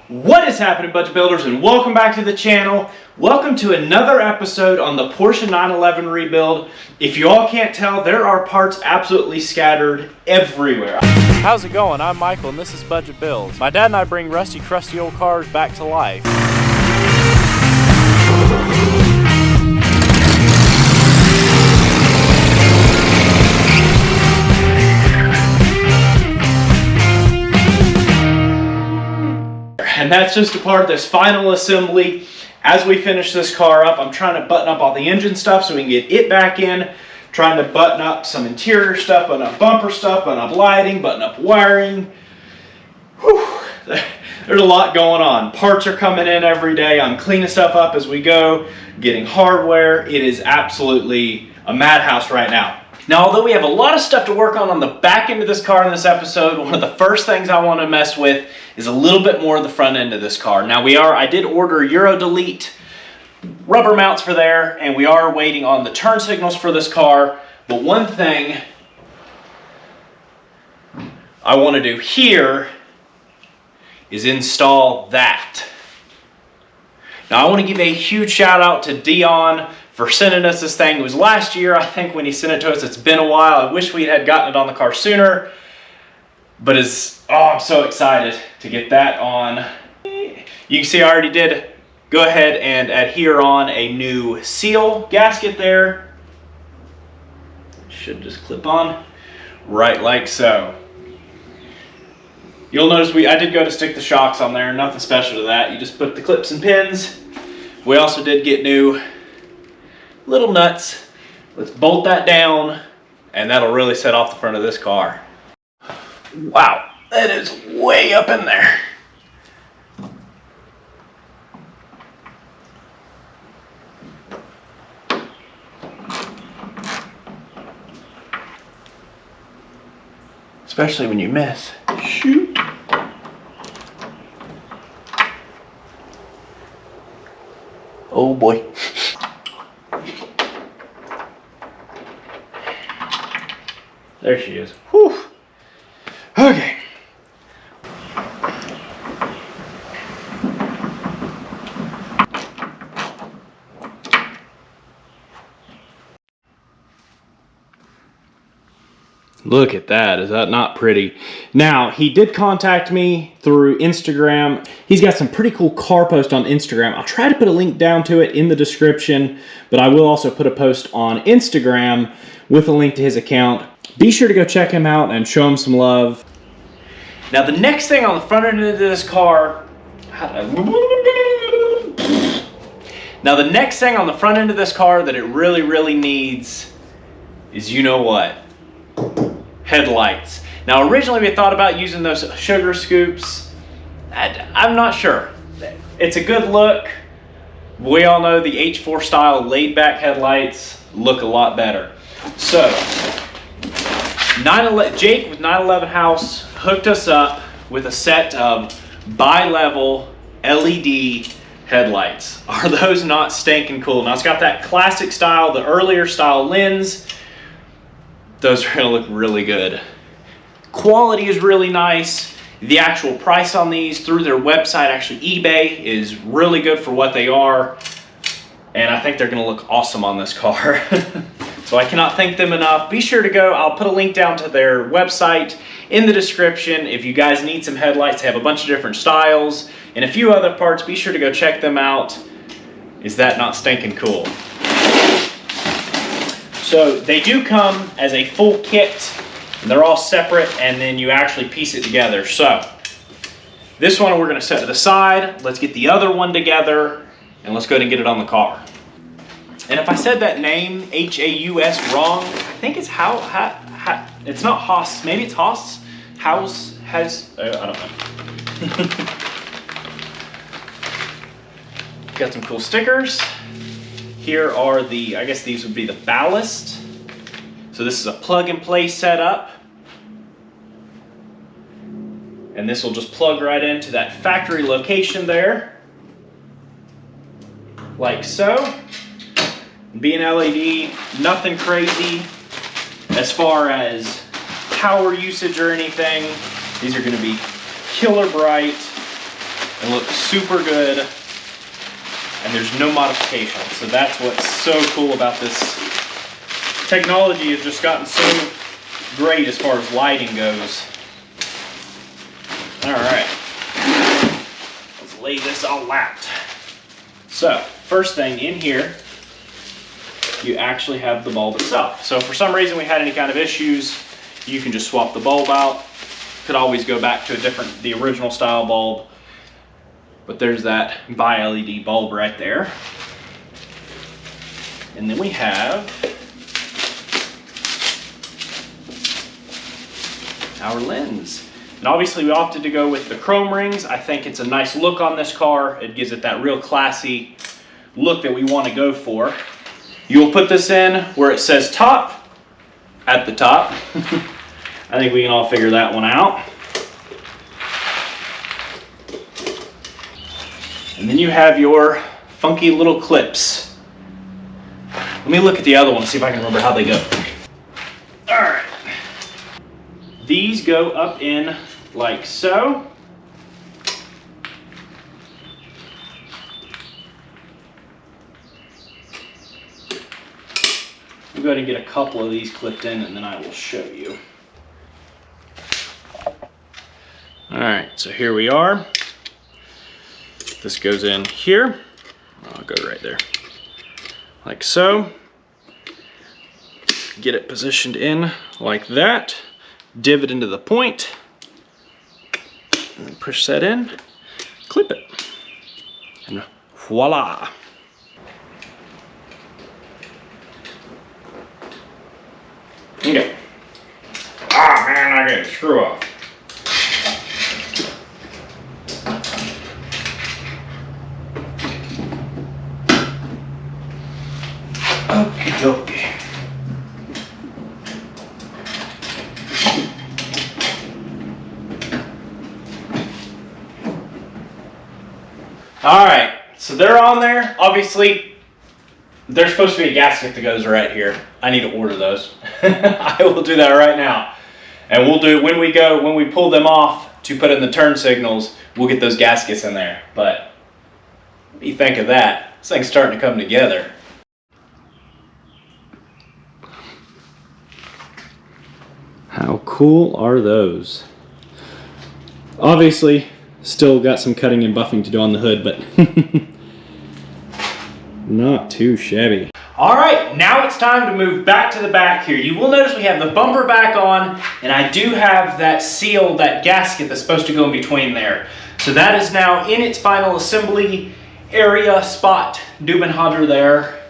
What is happening, budget builders, and welcome back to the channel. Welcome to another episode on the Porsche 911 rebuild. If you all can't tell, there are parts absolutely scattered everywhere. How's it going? I'm Michael and this is Budget Builds. My dad and I bring rusty, crusty old cars back to life. And that's just a part of this final assembly. As we finish this car up, I'm trying to button up all the engine stuff so we can get it back in. Trying to button up some interior stuff, button up bumper stuff, button up lighting, button up wiring. Whew. There's a lot going on. Parts are coming in every day. I'm cleaning stuff up as we go, getting hardware. It is absolutely a madhouse right now. Now, although we have a lot of stuff to work on the back end of this car in this episode, one of the first things I want to mess with is a little bit more of the front end of this car. Now, I did order Euro Delete rubber mounts for there, and we are waiting on the turn signals for this car. But one thing I want to do here is install that. Now, I want to give a huge shout out to Dion for sending us this thing. It was last year, I think, when he sent it to us. It's been a while. I wish we had gotten it on the car sooner. But I'm so excited to get that on. You can see I already did go ahead and adhere on a new seal gasket there. Should just clip on right like so. You'll notice I did go to stick the shocks on there. Nothing special to that. You just put the clips and pins. We also did get new little nuts. Let's bolt that down, and that'll really set off the front of this car. Wow, that is way up in there. Especially when you miss. Shoot. Oh boy. There she is. Whew. Okay. Look at that. Is that not pretty? Now, he did contact me through Instagram. He's got some pretty cool car posts on Instagram. I'll try to put a link down to it in the description, but I will also put a post on Instagram with a link to his account. Be sure to go check him out and show him some love. Now, the next thing on the front end of this car, that it really needs is, you know what? Headlights. Now, originally we thought about using those sugar scoops. I'm not sure. It's a good look. We all know the H4 style laid back headlights look a lot better. So, Jake with 911 House hooked us up with a set of bi-level LED headlights. Are those not stinking cool? Now, it's got that classic style, the earlier style lens. Those are gonna look really good. Quality is really nice. The actual price on these through their website, actually eBay, is really good for what they are. And I think they're gonna look awesome on this car. So I cannot thank them enough. Be sure to go. I'll put a link down to their website in the description. If you guys need some headlights, they have a bunch of different styles and a few other parts. Be sure to go check them out. Is that not stinking cool? So they do come as a full kit, and they're all separate, and then you actually piece it together. So this one we're gonna set to the side. Let's get the other one together, and let's go ahead and get it on the car. And if I said that name, H-A-U-S, wrong, I think it's it's not Haas, maybe it's Haas? I don't know. Got some cool stickers. Here are I guess these would be the ballast. So this is a plug and play setup. And this will just plug right into that factory location there. Like so. Being LED, nothing crazy as far as power usage or anything. These are going to be killer bright. and looks super good, and there's no modification. So that's what's so cool about this. Technology has just gotten so great as far as lighting goes. All right, let's lay this all out. So first thing in here, you actually have the bulb itself. So if for some reason we had any kind of issues, you can just swap the bulb out. Could always go back to the original style bulb. But there's that bi-LED bulb right there. And then we have our lens. And obviously we opted to go with the chrome rings. I think it's a nice look on this car. It gives it that real classy look that we want to go for. You'll put this in where it says top, at the top. I think we can all figure that one out. And then you have your funky little clips. Let me look at the other one, see if I can remember how they go. All right. These go up in like so. We'll go ahead and get a couple of these clipped in, and then I will show you. All right, so here we are. This goes in here. I'll go right there, like so. Get it positioned in like that. Divot into the point, and then push that in, clip it, and voila. Okay. Ah, man, I got a screw off. Okie dokie. All right, so they're on there. Obviously, there's supposed to be a gasket that goes right here. I need to order those. I will do that right now. And we'll do it when we pull them off to put in the turn signals, we'll get those gaskets in there. But what do you think of that? This thing's starting to come together. How cool are those? Obviously, still got some cutting and buffing to do on the hood, but not too shabby. All right, now it's time to move back to the back here. You will notice we have the bumper back on, and I do have that seal, that gasket that's supposed to go in between there. So that is now in its final assembly area spot, Dubenhader there.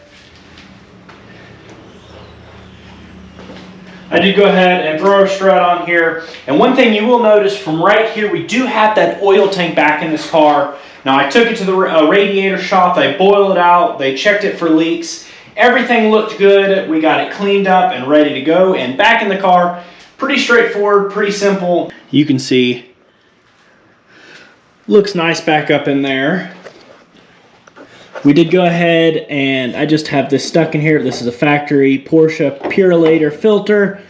I did go ahead and throw a strut on here. And one thing you will notice from right here, we do have that oil tank back in this car. Now I took it to the radiator shop, they boiled it out, they checked it for leaks. Everything looked good. We got it cleaned up and ready to go. And back in the car, pretty straightforward, pretty simple. You can see, looks nice back up in there. We did go ahead and I just have this stuck in here. This is a factory Porsche Regulator filter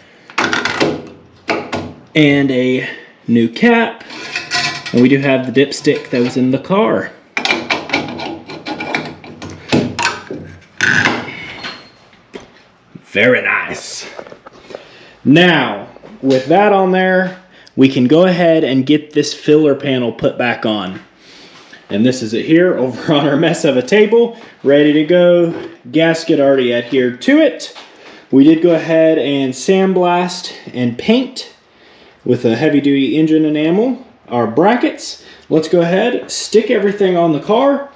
and a new cap. And we do have the dipstick that was in the car. Very nice. Now, with that on there, we can go ahead and get this filler panel put back on. And this is it here over on our mess of a table, ready to go. Gasket already adhered to it. We did go ahead and sandblast and paint with a heavy duty engine enamel our brackets. Let's go ahead, stick everything on the car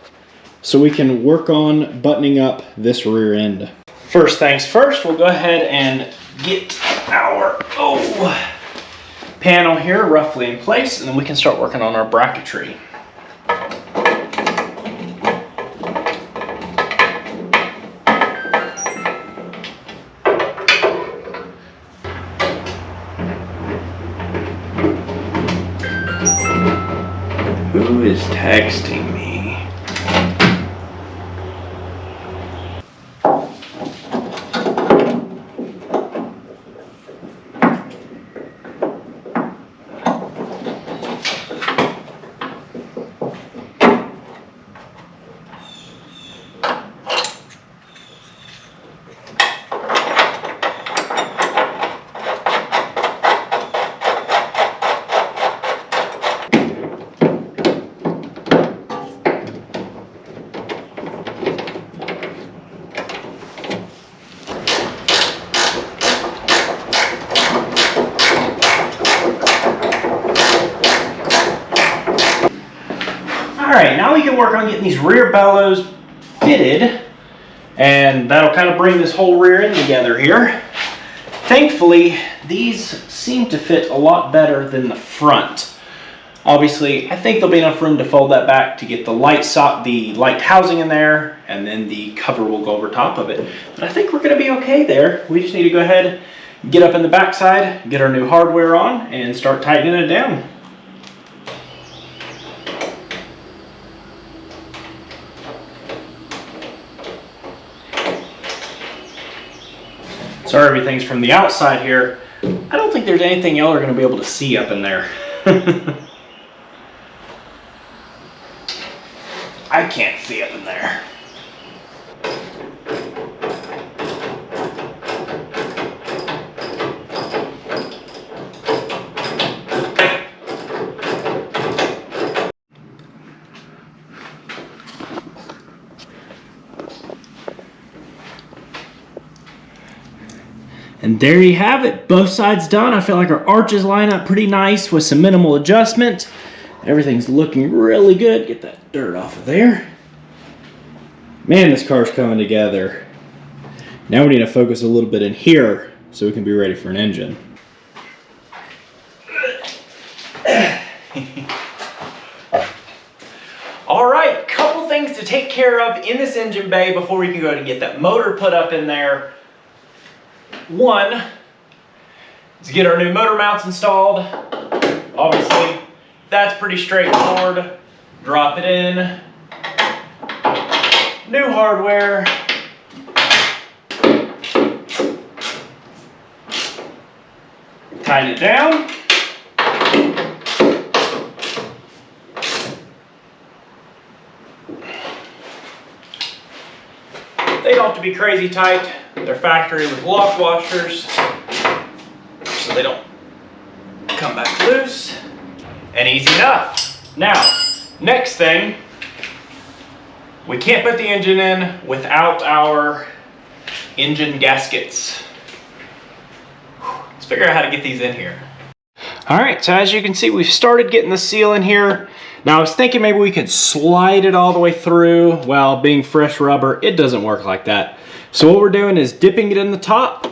so we can work on buttoning up this rear end. First things first, we'll go ahead and get our panel here roughly in place, and then we can start working on our bracketry. Who is texting me? right, now we can work on getting these rear bellows fitted, and that'll kind of bring this whole rear end together here. Thankfully, these seem to fit a lot better than the front. Obviously, I think there'll be enough room to fold that back to get the light housing in there, and then the cover will go over top of it. But I think we're going to be okay there. We just need to go ahead, get up in the backside, get our new hardware on, and start tightening it down. Sorry, everything's from the outside here. I don't think there's anything y'all are going to be able to see up in there. I can't see up in there. And there you have it, both sides done. I feel like our arches line up pretty nice with some minimal adjustment. Everything's looking really good. Get that dirt off of there. Man, this car's coming together. Now we need to focus a little bit in here so we can be ready for an engine. All right, couple things to take care of in this engine bay before we can go and get that motor put up in there. One is get our new motor mounts installed. Obviously, that's pretty straightforward. Drop it in. New hardware. Tighten it down. They don't have to be crazy tight. They're factory with lock washers, so they don't come back loose. And easy enough. Now, next thing, we can't put the engine in without our engine gaskets. Let's figure out how to get these in here. All right, so as you can see, we've started getting the seal in here. Now I was thinking maybe we could slide it all the way through. Well, being fresh rubber, it doesn't work like that. So what we're doing is dipping it in the top,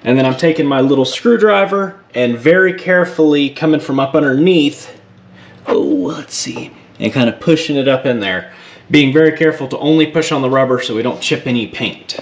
and then I'm taking my little screwdriver and very carefully coming from up underneath, let's see, and kind of pushing it up in there. Being very careful to only push on the rubber so we don't chip any paint.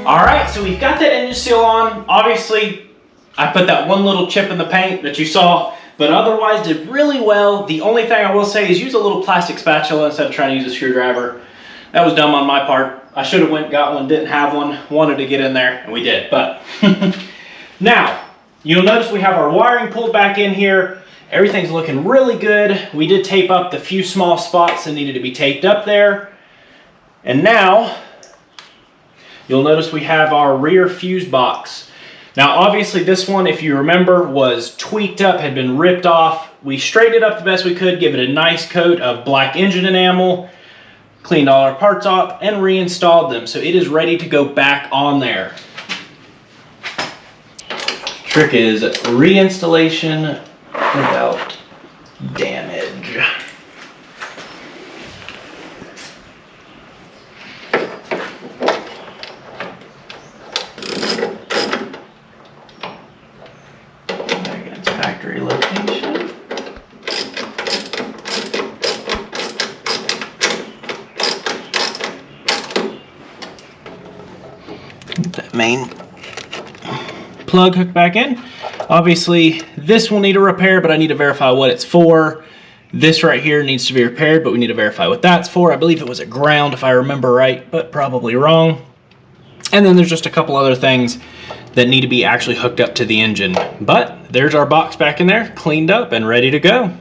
All right, so we've got that engine seal on. Obviously, I put that one little chip in the paint that you saw, but otherwise did really well. The only thing I will say is use a little plastic spatula instead of trying to use a screwdriver. That was dumb on my part. I should have went and got one, didn't have one, wanted to get in there, and we did, but. Now, you'll notice we have our wiring pulled back in here. Everything's looking really good. We did tape up the few small spots that needed to be taped up there. And now, you'll notice we have our rear fuse box. Now obviously this one, if you remember, was tweaked up, had been ripped off. We straightened it up the best we could, give it a nice coat of black engine enamel, cleaned all our parts off, and reinstalled them. So it is ready to go back on there. Trick is reinstallation without damage. Factory location. That main plug hooked back in. Obviously, this will need a repair, but I need to verify what it's for. This right here needs to be repaired, but we need to verify what that's for. I believe it was a ground, if I remember right, but probably wrong. And then there's just a couple other things that need to be actually hooked up to the engine. But there's our box back in there, cleaned up and ready to go.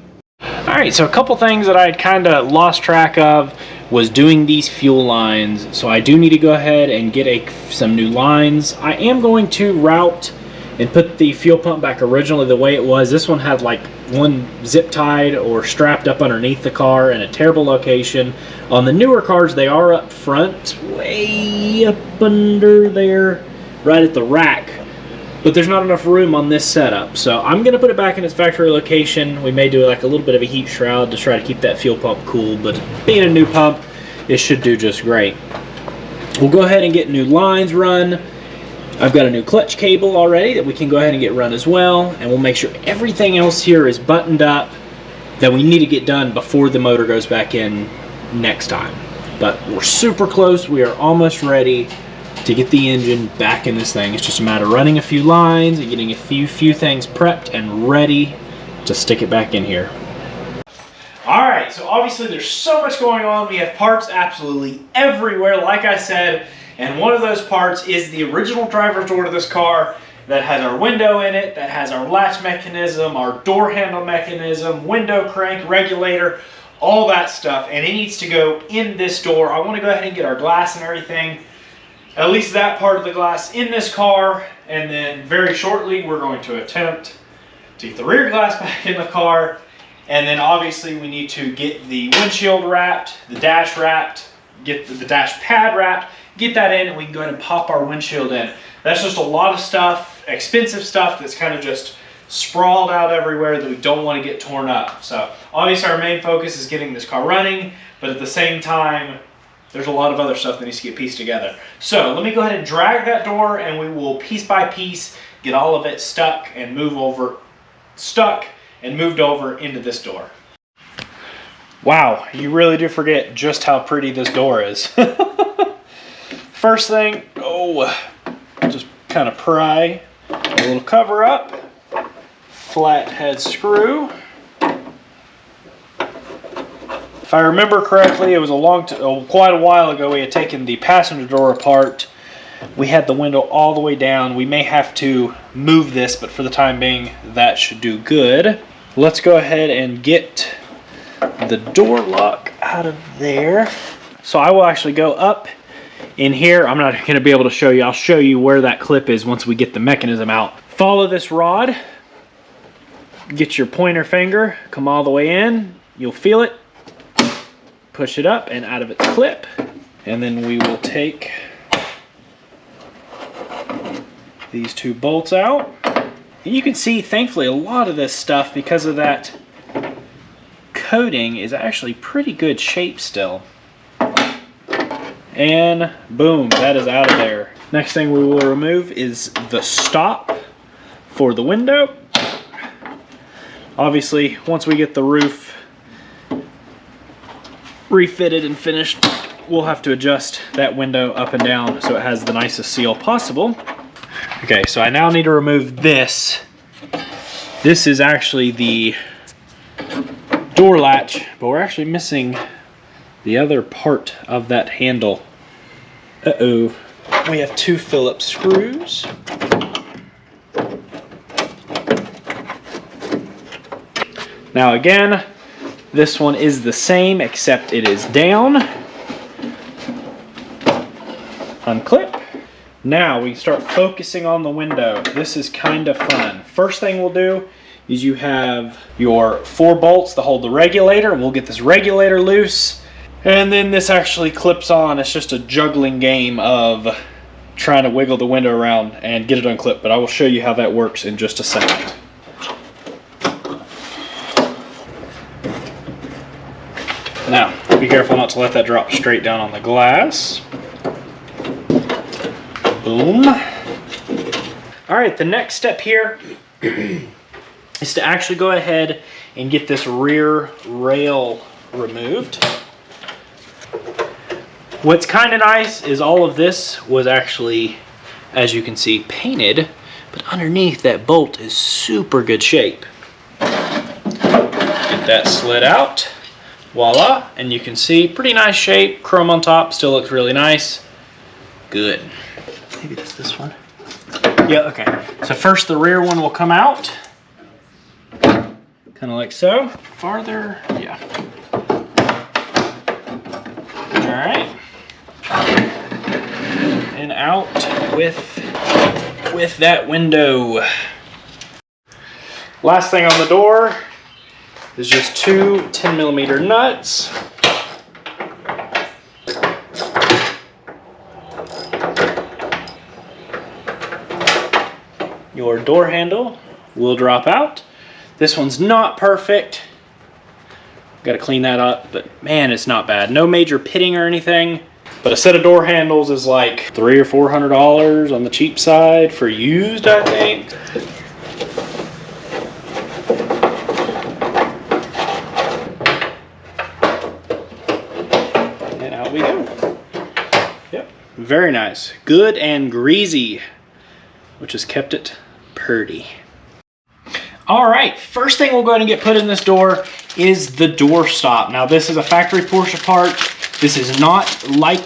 All right, so a couple things that I had kind of lost track of was doing these fuel lines. So I do need to go ahead and get some new lines. I am going to route and put the fuel pump back originally the way it was. This one had like one zip tied or strapped up underneath the car in a terrible location. On the newer cars, they are up front, way up under there, right at the rack. But there's not enough room on this setup. So I'm gonna put it back in its factory location. We may do like a little bit of a heat shroud to try to keep that fuel pump cool, but being a new pump, it should do just great. We'll go ahead and get new lines run. I've got a new clutch cable already that we can go ahead and get run as well, and we'll make sure everything else here is buttoned up that we need to get done before the motor goes back in next time. But we're super close. We are almost ready to get the engine back in this thing. It's just a matter of running a few lines and getting a few things prepped and ready to stick it back in here. All right, so obviously there's so much going on. We have parts absolutely everywhere, like I said. And one of those parts is the original driver's door to this car that has our window in it, that has our latch mechanism, our door handle mechanism, window crank, regulator, all that stuff. And it needs to go in this door. I want to go ahead and get our glass and everything, at least that part of the glass in this car. And then very shortly, we're going to attempt to get the rear glass back in the car. And then obviously we need to get the windshield wrapped, the dash wrapped, get the dash pad wrapped, get that in, and we can go ahead and pop our windshield in. That's just a lot of stuff, expensive stuff that's kind of just sprawled out everywhere that we don't want to get torn up. So obviously our main focus is getting this car running, but at the same time, there's a lot of other stuff that needs to get pieced together. So let me go ahead and drag that door, and we will piece by piece get all of it stuck and moved over into this door. Wow, you really do forget just how pretty this door is. First thing, just kind of pry a little cover up, flathead screw. If I remember correctly, it was quite a while ago we had taken the passenger door apart. We had the window all the way down. We may have to move this, but for the time being, that should do good. Let's go ahead and get the door lock out of there. So I will actually go up in here. I'm not going to be able to show you. I'll show you where that clip is once we get the mechanism out. Follow this rod. Get your pointer finger. Come all the way in. You'll feel it. Push it up and out of its clip. And then we will take these two bolts out. And you can see, thankfully, a lot of this stuff, because of that coating, is actually pretty good shape still. And boom, that is out of there. Next thing we will remove is the stop for the window. Obviously, once we get the roof refitted and finished, we'll have to adjust that window up and down so it has the nicest seal possible. Okay, so I now need to remove this. This is actually the door latch, but we're actually missing the other part of that handle. Uh-oh. We have two Phillips screws. Now again, this one is the same, except it is down. Unclip. Now we can start focusing on the window. This is kind of fun. First thing we'll do is you have your 4 bolts to hold the regulator. We'll get this regulator loose. And then this actually clips on. It's just a juggling game of trying to wiggle the window around and get it unclipped. But I will show you how that works in just a second. Now, be careful not to let that drop straight down on the glass. Boom. All right, the next step here is to actually go ahead and get this rear rail removed. What's kind of nice is all of this was actually as you can see, painted, but underneath that bolt is super good shape. Get that slid out, voila, and you can see pretty nice shape. Chrome on top, still looks really nice. Good. Maybe it's this one. Yeah, okay. So first the rear one will come out, kind of like so. Farther, yeah. All right. And out with that window. Last thing on the door is just two 10mm nuts. Your door handle will drop out. This one's not perfect. Got to clean that up, but man, it's not bad. No major pitting or anything. But a set of door handles is like $300 or $400 on the cheap side for used, I think. And out we go. Yep, very nice. Good and greasy, which has kept it purty. All right, first thing we'll go ahead and get put in this door is the doorstop. Now this is a factory Porsche part. This is not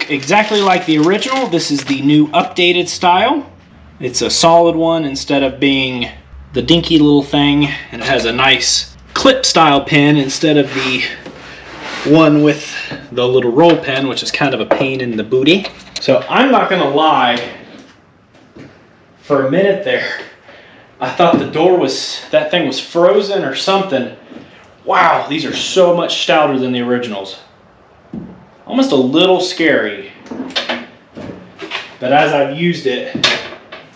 exactly like the original. This is the new updated style. It's a solid one instead of being the dinky little thing, and it has a nice clip style pin instead of the one with the little roll pin, which is kind of a pain in the booty. So I'm not gonna lie, for a minute there, I thought that thing was frozen or something. Wow, these are so much stouter than the originals. Almost a little scary. But as I've used it,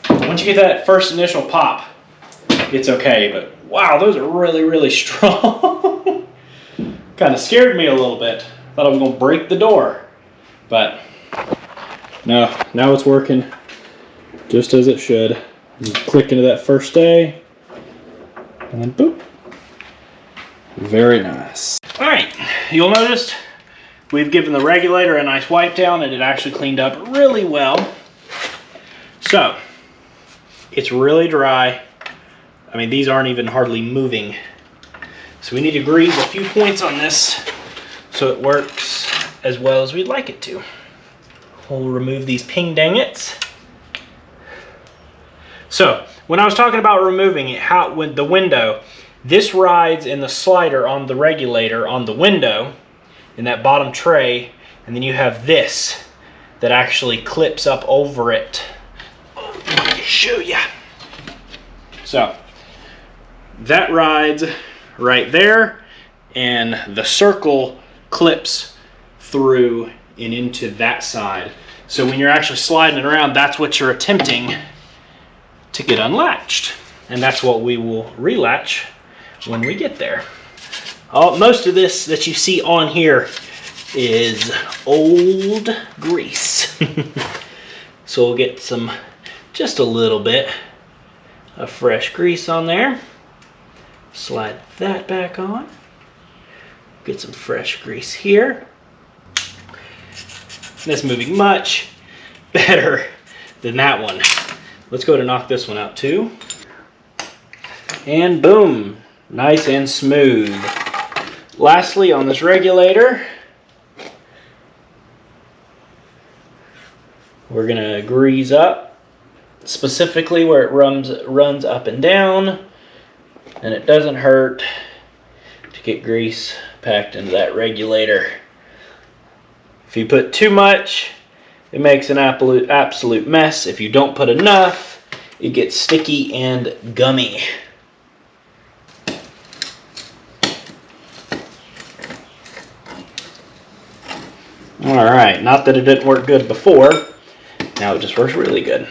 once you get that first initial pop, it's okay. But wow, those are really, really strong. Kind of scared me a little bit. Thought I was gonna break the door. But no, now it's working just as it should. You click into that first A, and then boop. Very nice. All right, you'll notice we've given the regulator a nice wipe down, and it actually cleaned up really well. So, it's really dry. I mean, these aren't even hardly moving. So we need to grease a few points on this so it works as well as we'd like it to. We'll remove these ping dangits. So, when I was talking about removing it, with the window, this rides in the slider on the regulator on the window, in that bottom tray, and then you have this that actually clips up over it. Oh, let me show you. So, that rides right there, and the circle clips through and into that side. So when you're actually sliding it around, that's what you're attempting to get unlatched. And that's what we will relatch when we get there. Most of this that you see on here is old grease. So we'll get just a little bit of fresh grease on there. Slide that back on. Get some fresh grease here. That's moving much better than that one. Let's go to knock this one out too. And boom, nice and smooth. Lastly, on this regulator, we're gonna grease up, specifically where it runs up and down, and it doesn't hurt to get grease packed into that regulator. If you put too much, it makes an absolute mess. If you don't put enough, it gets sticky and gummy. All right, not that it didn't work good before, now it just works really good.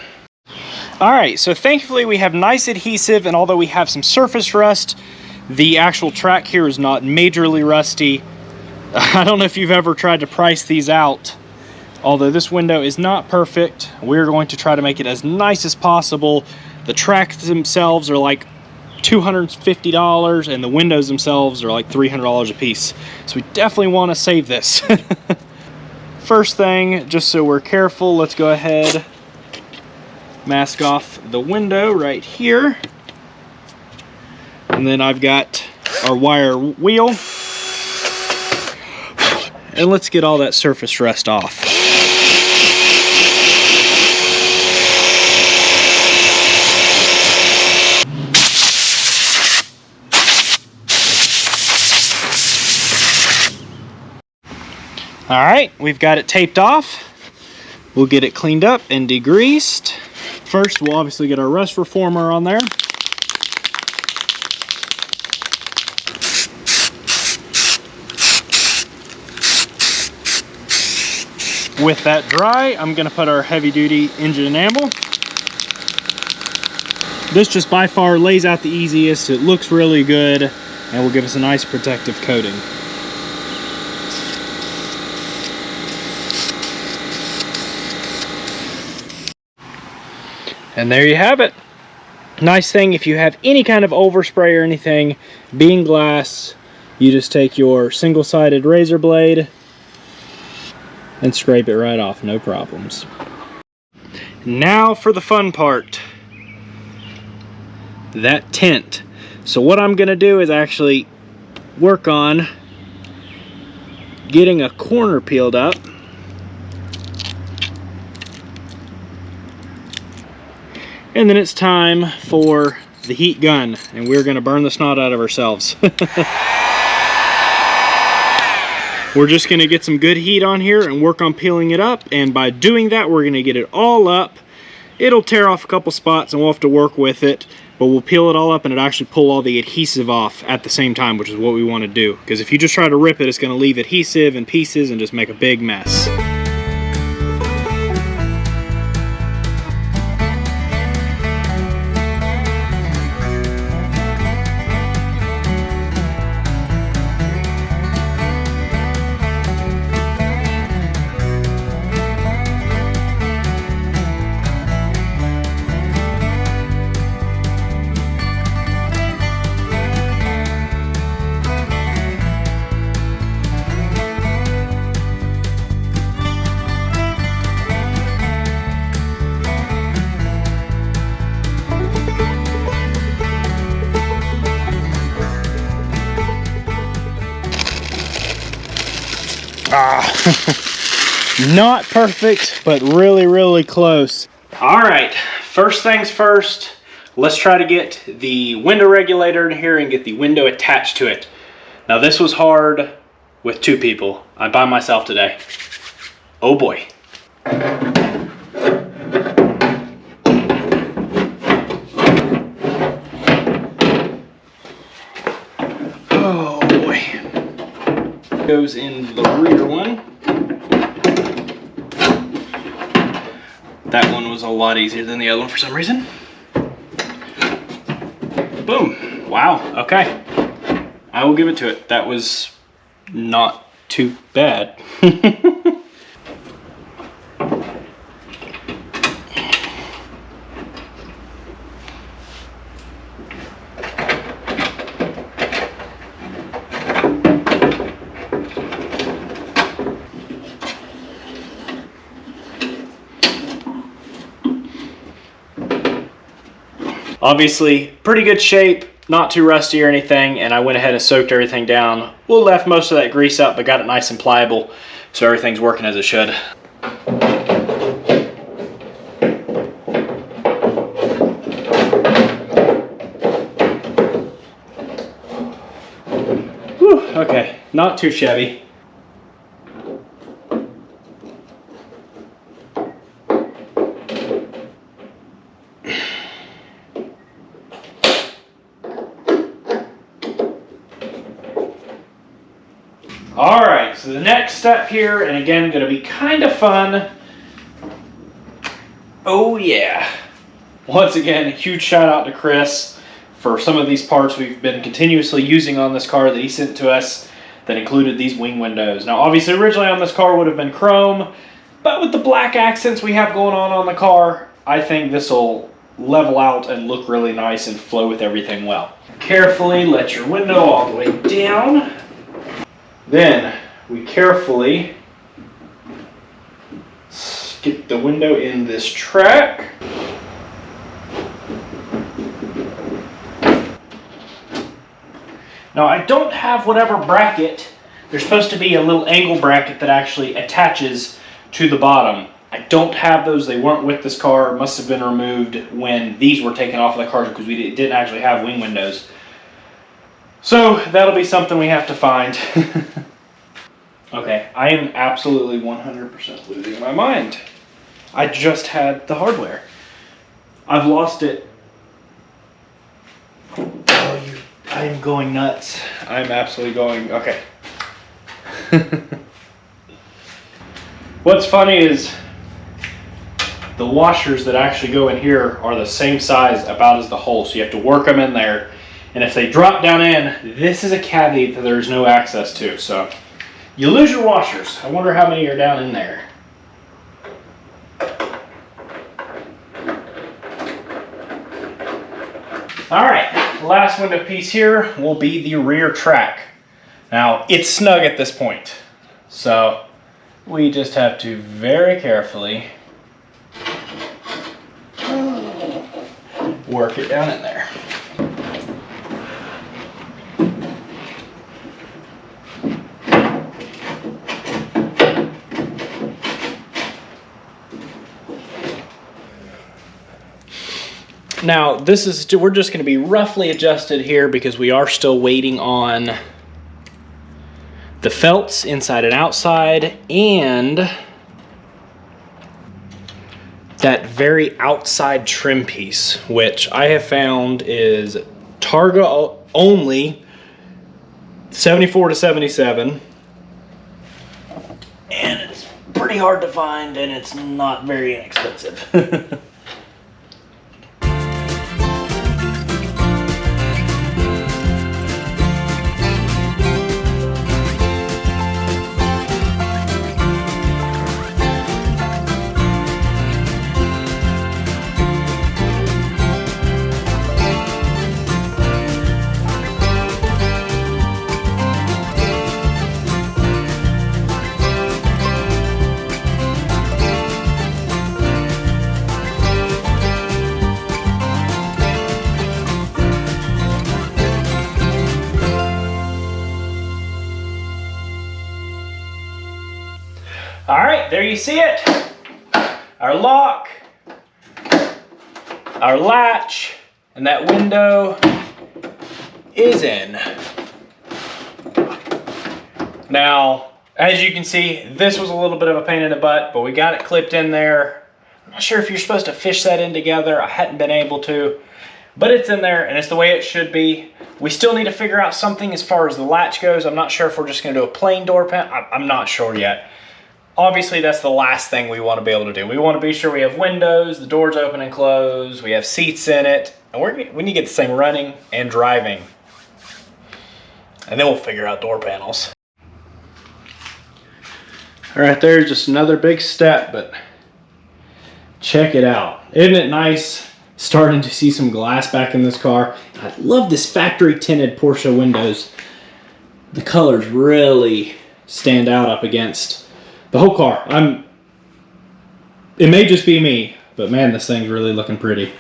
All right, so thankfully we have nice adhesive, and although we have some surface rust, the actual track here is not majorly rusty. I don't know if you've ever tried to price these out. Although this window is not perfect, we're going to try to make it as nice as possible. The tracks themselves are like $250, and the windows themselves are like $300 a piece. So we definitely want to save this. First thing, just so we're careful, let's go ahead mask off the window right here. And then I've got our wire wheel. And let's get all that surface rust off. All right, we've got it taped off. We'll get it cleaned up and degreased. First, we'll obviously get our rust reformer on there. With that dry, I'm gonna put our heavy duty engine enamel. This just by far lays out the easiest. It looks really good and will give us a nice protective coating. And there you have it. Nice thing, if you have any kind of overspray or anything, being glass, you just take your single-sided razor blade and scrape it right off, no problems. Now for the fun part, that tint. So what I'm gonna do is actually work on getting a corner peeled up. And then it's time for the heat gun, and we're gonna burn the snot out of ourselves. We're just gonna get some good heat on here and work on peeling it up, and by doing that, we're gonna get it all up. It'll tear off a couple spots and we'll have to work with it, but we'll peel it all up and it'll actually pull all the adhesive off at the same time, which is what we wanna do. Because if you just try to rip it, it's gonna leave adhesive in pieces and just make a big mess. Not perfect, but really, really close. All right, first things first, let's try to get the window regulator in here and get the window attached to it. Now this was hard with two people. I'm by myself today. Oh boy. Oh boy. Goes in the rear one. That one was a lot easier than the other one for some reason. Boom. Wow. Okay. I will give it to it. That was not too bad. Obviously, pretty good shape, not too rusty or anything, and I went ahead and soaked everything down. Well, left most of that grease up, but got it nice and pliable, so everything's working as it should. Whew, okay, not too shabby. All right, so the next step here, and again, gonna be kind of fun. Oh yeah. Once again, a huge shout out to Chris for some of these parts we've been continuously using on this car that he sent to us that included these wing windows. Now, obviously, originally on this car would have been chrome, but with the black accents we have going on the car, I think this will level out and look really nice and flow with everything well. Carefully let your window all the way down. Then we carefully get the window in this track. Now I don't have whatever bracket. There's supposed to be a little angle bracket that actually attaches to the bottom. I don't have those. They weren't with this car. Must have been removed when these were taken off of the car because we didn't actually have wing windows. So that'll be something we have to find. Okay, I am absolutely 100% losing my mind. I just had the hardware. I've lost it. Oh, I am going nuts. I'm absolutely going, okay. What's funny is the washers that actually go in here are the same size about as the hole, so you have to work them in there. And if they drop down in, this is a cavity that there's no access to, so you lose your washers. I wonder how many are down in there. All right, last window piece here will be the rear track. Now, it's snug at this point, so we just have to very carefully work it down in there. Now, we're just going to be roughly adjusted here because we are still waiting on the felts inside and outside and that very outside trim piece, which I have found is Targa only, 74 to 77. And it's pretty hard to find and it's not very inexpensive. All right, there you see it. Our lock, our latch, and that window is in. Now, as you can see, this was a little bit of a pain in the butt, but we got it clipped in there. I'm not sure if you're supposed to fish that in together. I hadn't been able to, but it's in there and it's the way it should be. We still need to figure out something as far as the latch goes. I'm not sure if we're just gonna do a plain door pan. I'm not sure yet. Obviously, that's the last thing we want to be able to do. We want to be sure we have windows, the doors open and close, we have seats in it, and we need to get this thing running and driving. And then we'll figure out door panels. All right, there's just another big step, but check it out. Isn't it nice starting to see some glass back in this car? I love this factory tinted Porsche windows. The colors really stand out up against the whole car. It may just be me, but man, this thing's really looking pretty.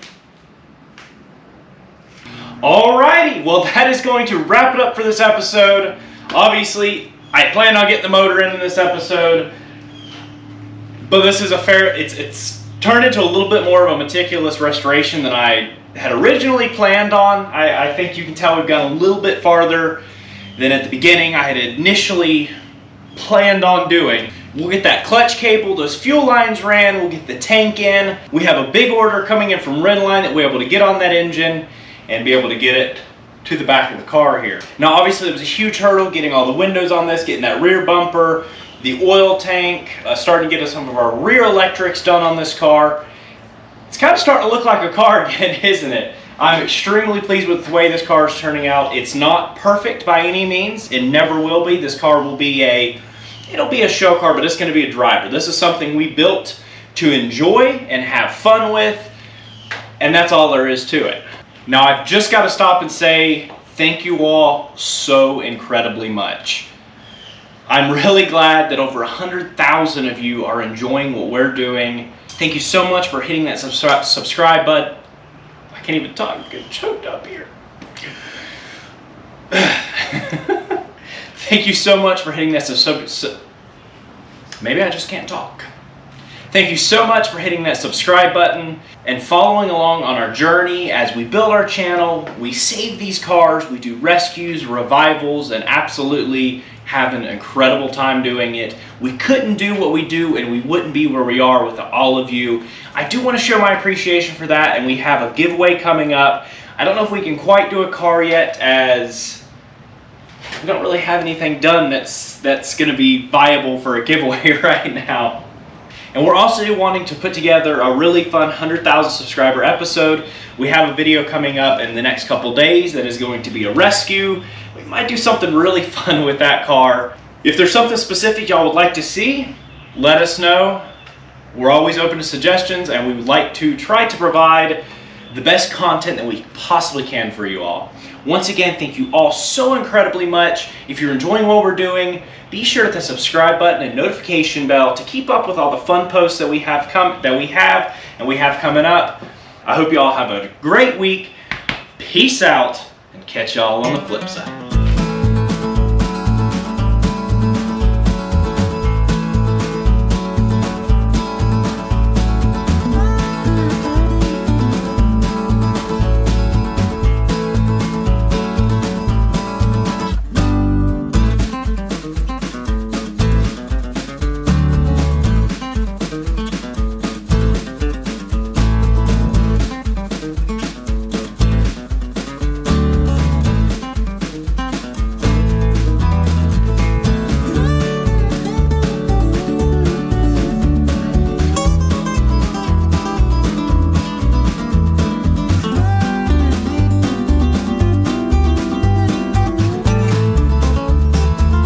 Alrighty, well that is going to wrap it up for this episode. Obviously, I planned on getting the motor in this episode, but this is it's turned into a little bit more of a meticulous restoration than I had originally planned on. I think you can tell we've gone a little bit farther than at the beginning I had initially planned on doing. We'll get that clutch cable, those fuel lines ran, we'll get the tank in. We have a big order coming in from Redline that we're able to get on that engine and be able to get it to the back of the car here. Now obviously it was a huge hurdle getting all the windows on this, getting that rear bumper, the oil tank, starting to get some of our rear electrics done on this car. It's kind of starting to look like a car again, isn't it? I'm extremely pleased with the way this car is turning out. It's not perfect by any means. It never will be. This car will be it'll be a show car, but it's going to be a driver. This is something we built to enjoy and have fun with, and that's all there is to it. Now, I've just got to stop and say thank you all so incredibly much. I'm really glad that over 100,000 of you are enjoying what we're doing. Thank you so much for hitting that subscribe button. I can't even talk. I'm getting choked up here. Thank you so much for hitting that maybe I just can't talk. Thank you so much for hitting that subscribe button and following along on our journey as we build our channel. We save these cars, we do rescues, revivals, and absolutely have an incredible time doing it. We couldn't do what we do and we wouldn't be where we are without all of you. I do want to show my appreciation for that, and we have a giveaway coming up. I don't know if we can quite do a car yet, as we don't really have anything done that's going to be viable for a giveaway right now. And we're also wanting to put together a really fun 100,000 subscriber episode. We have a video coming up in the next couple days that is going to be a rescue. We might do something really fun with that car. If there's something specific y'all would like to see, let us know. We're always open to suggestions, and we would like to try to provide the best content that we possibly can for you all. Once again, thank you all so incredibly much. If you're enjoying what we're doing, be sure to hit the subscribe button and notification bell to keep up with all the fun posts that we have coming up. I hope you all have a great week. Peace out, and catch y'all on the flip side.